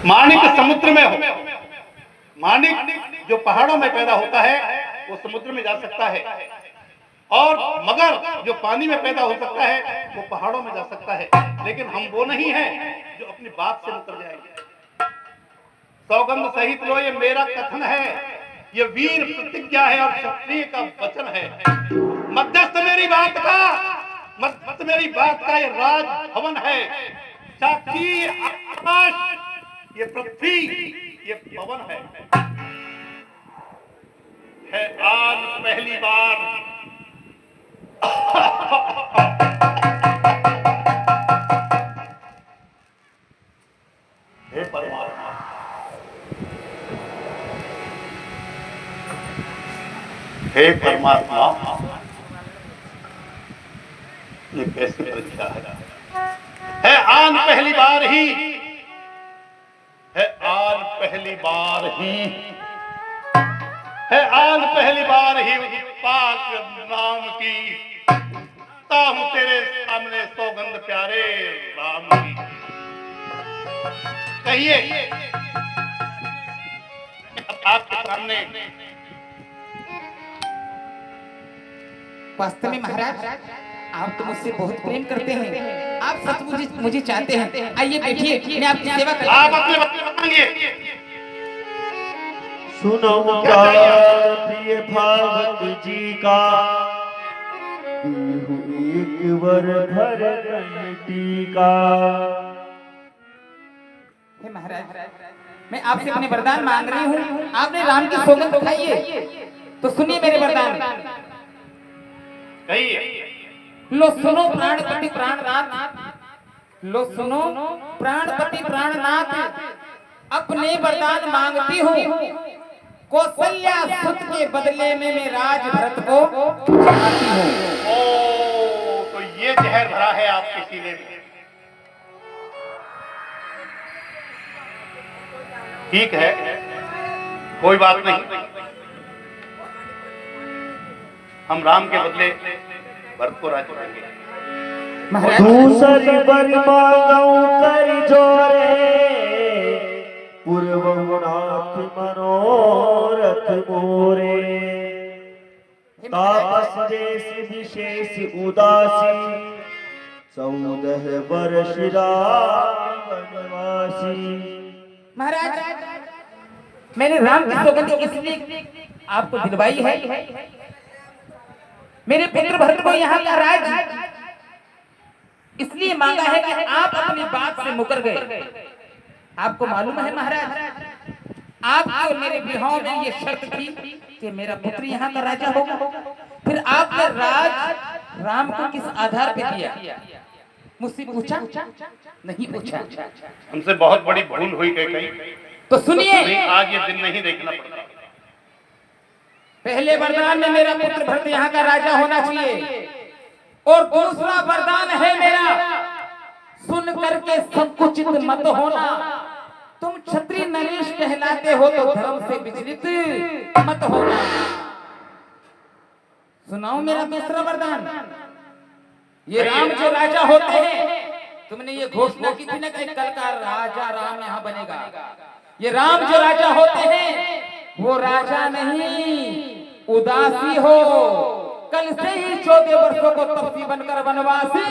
माणिक समुद्र में हो, माणिक जो पहाड़ों में पैदा होता है वो समुद्र में जा सकता है, और मगर जो पानी में पैदा हो सकता है वो पहाड़ों में जा सकता है, लेकिन हम वो नहीं हैं जो अपनी बात से मुकर जाएंगे। सौगंध सहित लो, ये मेरा कथन है, ये वीर प्रतिज्ञा है और क्षत्रिय का वचन है। मध्यस्थ मेरी बात का, मध्यस्थ मेरी बात का ये राज भवन है। साक्षी आकाश, ये पृथ्वी, ये पवन है आज पहली बार हे परमात्मा, हे परमात्मा, ये कैसी परीक्षा है आन पहली बार ही, है आन पहली बार ही, है आन पहली बार ही पाक नाम की ताहू तेरे सामने सौगंध प्यारे राम की। कहिए आपके सामने। वास्तव में महाराज, आप तो मुझसे बहुत प्रेम करते हैं, आप सचमुच मुझे चाहते हैं। आइए बैठिए, मैं आपकी सेवा करता हूं। आप अपने बात बताएंगे। सुनो प्रिय भागवत जी का, एक वर भर टीका। हे महाराज, मैं आपसे अपने वरदान मांग रही हूँ। आपने राम की सौगंध खाई है, तो सुनिए मेरे वरदान। कहिए। लो सुनो प्राणपति प्राणनाथ, लो सुनो प्राणपति प्राणनाथ, अपने वरदान मांगती हूँ। कौशल्या सुत के बदले में मैं राज भरत को चाहती हूँ। ओ, तो ये जहर भरा है आपके सीने में। ठीक है, कोई बात नहीं, हम राम के बदले भरत को राज्य देंगे। दूसरी बर मांगऊ कर जोरे, पूर्वनाथ मनोरथ मोरे। तापस जैसे विशेष उदासी, 14 वर्ष राम वनवासी। महाराज, मैंने राम की सौगंध इसलिए आपको दिलवाई है, मेरे पुत्र भरत को यहाँ का राज इसलिए मांगा है कि आप अपनी बात से मुकर गए। आपको मालूम है महाराज, आपको मेरे विवाह में ये शर्त थी कि मेरा पुत्र यहाँ का राजा होगा। फिर आपने राज राम को किस आधार पे दिया? मुझसे पूछा? नहीं पूछा। हमसे बहुत बड़ी भूल हुई कहीं। तो सुनिए, आज ये दिन नहीं देखना पड़ता। पहले वरदान में मेरा पुत्र भरत यहाँ का राजा होना चाहिए, और दूसरा वरदान है मेरा, सुन करके संकुचित मत होना। तुम क्षत्रिय नरेश कहलाते हो तो धर्म से विचलित मत होना। सुनाओ मेरा दूसरा वरदान। ये राम जो राजा होते हैं, तुमने ये घोषणा की थी ना कि कल का राजा राम यहाँ बनेगा। ये राम जो राजा होते हैं वो राजा नहीं, उदासी हो। कल से ही 14 वर्षों को तपसी बनकर वनवासी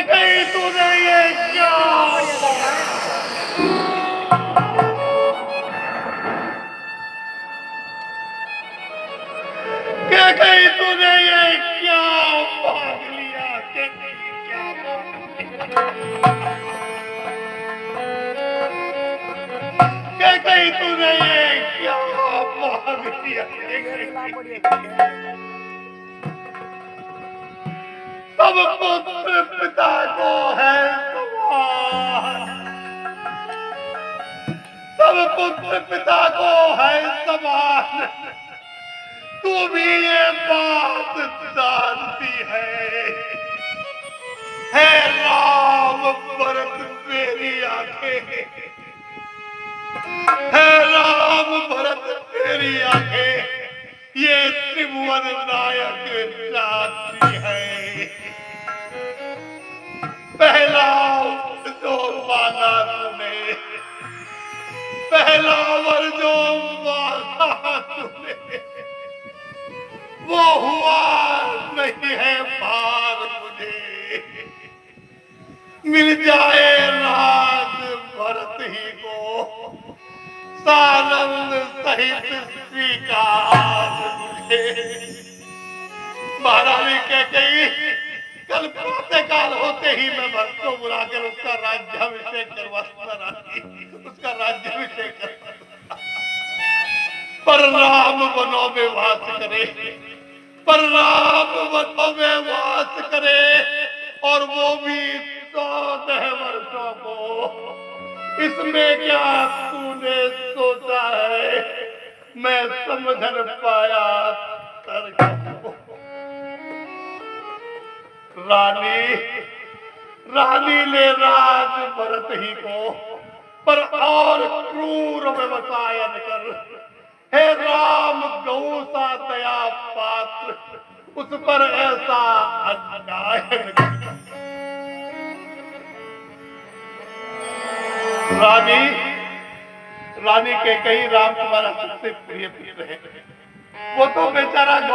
कहीं तूने ये क्या, कहीं तूने ये क्या भाग लिया, क्या कहीं तूने ये क्या भाग लिया। सब पुत्र पिता को है समान, सब पुत्र पिता को है समान। तू भी ये बात जानती है राम भरत मेरी आंखें, है राम भरत मेरी आंखें। ये त्रिभुवन नायक साक्षी है। पहला जो मांगा तूने, पहला वर जो मांगा तूने, वो हुआ नहीं है पार मुझे। मिल जाए राज भरत ही को, सानंद सहित स्वीकार मुझे। महारानी कैकेयी कल प्रातःकाल होते ही मैं भरत को बुलाकर उसका राज्याभिषेक करवाऊंगा रानी, उसका राज्याभिषेक करवाऊंगा। पर राम वनों में वास करे, पर राम वनों में वास करे, और वो भी 14 वर्षों को। इसमें क्या तूने सोचा है, मैं समझ न पाया तर्क को। रानी रानी ले राज भरत ही को, पर और क्रूर व्यवसायन कर। हे राम गौ सा दया पात्र, उस पर ऐसा अन्याय न कर। रानी कैकेयी राम तुम्हारा सबसे प्रिय पुत्र है। वो तो बेचारा गौ